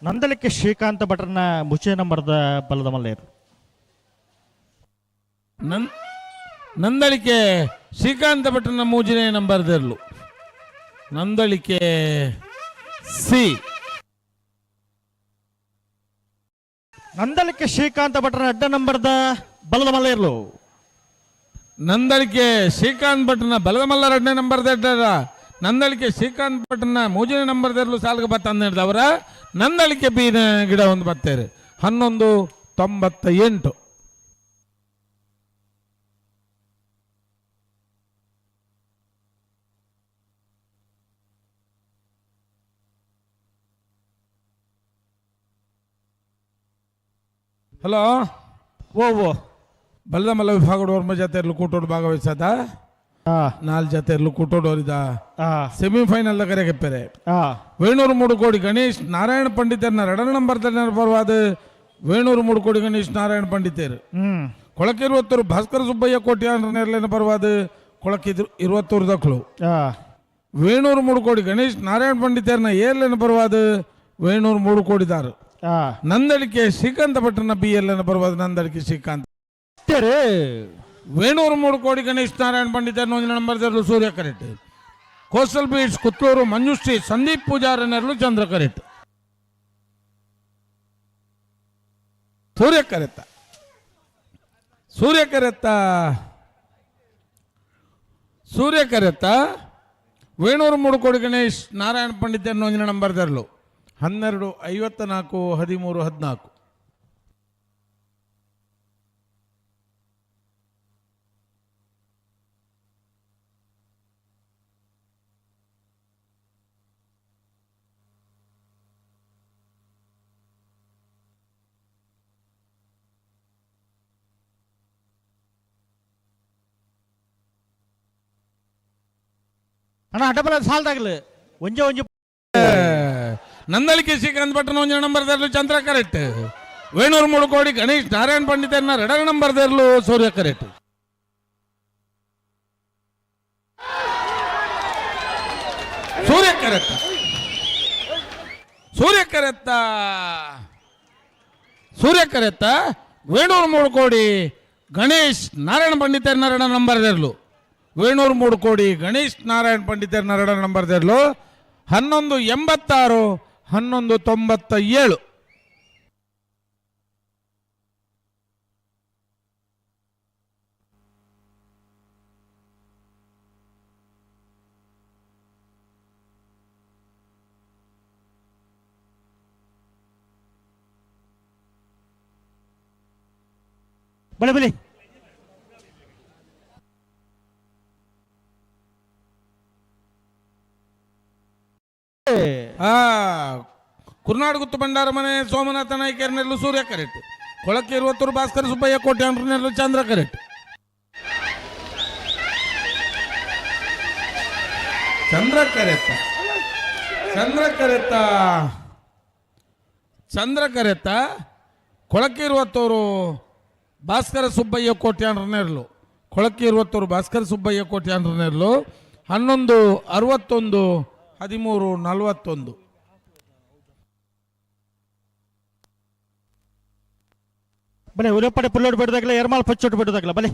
ನಂದಲಿಕೆ ಶ್ರೀಕಾಂತ ಭಟ್ರನ ಮುಚ್ಚೆ ನಂಬರ್ದ ಬಲದ ಮಲ್ಲೇರು. ನಂದಳಿಕೆ ಶ್ರೀಕಾಂತ ಭಟ್ರನ ಮೂಜನೇ ನಂಬರ್ದರ್ಲು. ನಂದಳಿಕೆ ಸಿ. ನಂದಲಿಕೆ ಶ್ರೀಕಾಂತ ಭಟ್ರನ ಅಡ್ಡ ನಂಬರ್ದ ಬಲದ ಮಲ್ಲೇರ್ಲು. ನಂದಳಿಕೆ ಶ್ರೀಕಾಂತ್ ಭಟ್ರನ ಬಲದ ಮಲ್ಲ ಎರಡನೇ ನಂಬರ್ದ ನಂದಳಿಕೆ ಶ್ರೀಕಾಂತ್ ಭಟ್ರನ ಮೂಜನೇ ನಂಬರ್ದರ್ಲು ಸಾಲ್ಗೆ ಬತ್ತಂದವರ ನಂದಳಿಕೆ ಬೀನ ಗಿಡ ಒಂದು ಬತ್ತೇರು 1198. ಹಲೋ ಓ ಬಲದ ಮಲ್ಲ ವಿಭಾಗದವ್ರ ಜೊತೆ ಕೂಟೋಡು ಭಾಗವಹಿಸದ 4 ಜೊತೆ ಕೂಟೋಡೋರಿದ ಸೆಮಿಫೈನಲ್ ಕರೆಗೆಪ್ಪರೆ ವೇಣೂರು ಮೂಡುಕೋಡಿ ಗಣೇಶ್ ನಾರಾಯಣ ಪಂಡಿತರ್ನ 2 ನಂಬರ್ದಲ್ಲಿ ಬರುವಾದ ವೇಣೂರು ಮೂಡುಕೋಡಿ ಗಣೇಶ್ ನಾರಾಯಣ ಪಂಡಿತರು ಕೊಳಕೆ 20 ಭಾಸ್ಕರ ಸುಬ್ಬಯ್ಯ ಕೋಟ್ಯಾನ ಬರುವಾದ ಕೊಳಕೆ 20 ದಕ್ಕಳು ವೇಣೂರು ಮೂಡುಕೋಡಿ ಗಣೇಶ್ ನಾರಾಯಣ ಪಂಡಿತರ್ನ ಏರ್ಲೇನ ಬರುವಾದ ವೇಣೂರು ಮೂಡುಕೋಡಿದಾರು ನಂದಳಿಕೆ ಶ್ರೀಕಾಂತ ಭಟ್ರನ ಬಿ ಎಲ್ಲನ ಬರುವಾದ ನಂದಳಿಕೆ ಶ್ರೀಕಾಂತ್ ವೇಣೂರು ಮೂಡುಕೋಡಿ ಗಣೇಶ್ ನಾರಾಯಣ ಪಂಡಿತರ ನಂಬರ್ದರ್ಲು ಸೂರ್ಯ ಕರೆಟ್. ಕೋಸ್ಟಲ್ ಬೀಟ್ಸ್ ಕುತ್ತೂರು ಮಂಜುಶ್ರೀ ಸಂದೀಪ್ ಪೂಜಾರನರ್ಲು ಚಂದ್ರ ಕರೆಟ್. ಸೂರ್ಯ ಕರೆತ್ತ ವೇಣೂರು ಮೂಡುಕೋಡಿ ಗಣೇಶ್ ನಾರಾಯಣ ಪಂಡಿತರ ನಂಬರ್ದರ್ಲು 12, 54, 13, 14. ಅಣ್ಣ ಅಡ್ಡಬಲ ಸಾಲ್ದಾಗ್ಲಿ ಒಂಜೆ ನಂದಳಿಕೆ ಶ್ರೀಕಾಂತ್ ಭಟ್ರನ 1 ನಂಬರ್ದರ್ಲು ಚಂದ್ರ ಕರೆಕ್ಟ್. ವೇಣೂರು ಮೂಡುಕೋಡಿ ಗಣೇಶ್ ನಾರಾಯಣ ಪಂಡಿತರ್ನ 2 ನಂಬರ್ದರ್ಲು ಸೂರ್ಯ ಕರೆಕ್ಟ್. ಸೂರ್ಯ ಕರೆತ್ತ ವೇಣೂರು ಮೂಡುಕೋಡಿ ಗಣೇಶ್ ನಾರಾಯಣ ಪಂಡಿತರ್ನ 2 ನಂಬರ್ದರ್ಲು ವೇಣೂರು ಮೂಡುಕೋಡಿ ಗಣೇಶ್ ನಾರಾಯಣ ಪಂಡಿತರ್ನ 2 ನಂಬರ್ದರ್ಲು 1186, 1197. ಬಲೆ ಕುರ್ನಾಡ್ ಗುತ್ತು ಬಂಡಾರ ಮನೆ ಸೋಮನಾಥ ನಾಯ್ಕರ್ನೆಲ್ಲು ಸೂರ್ಯ ಕರೆಟ್. ಕೊಳಕೆ 20 ಭಾಸ್ಕರ ಸುಬ್ಬಯ್ಯ ಕೋಟ್ಯಾನ್ರನೆಲ್ಲು ಚಂದ್ರ ಕರೆಟ್. ಚಂದ್ರ ಕರೆತ್ತ ಕೊಳಕೆ 20 ಭಾಸ್ಕರ ಸುಬ್ಬಯ್ಯ ಕೋಟ್ಯಾನ್ರನೆಲ್ಲು ಕೊಳಕೆ 20 ಭಾಸ್ಕರ ಸುಬ್ಬಯ್ಯ ಕೋಟ್ಯಾನ್ರನೆಲ್ಲು 1161, 1341. ಬಲೆ ಉಲಪಡೆ ಪುಲ್ಲೋಡ್ ಬಿಡದಾಗಲ ಎರ್ಮಾಲ್ ಪಚ್ಚೋಟ್ ಬಿಡದಾಗಲ ಬಲೆ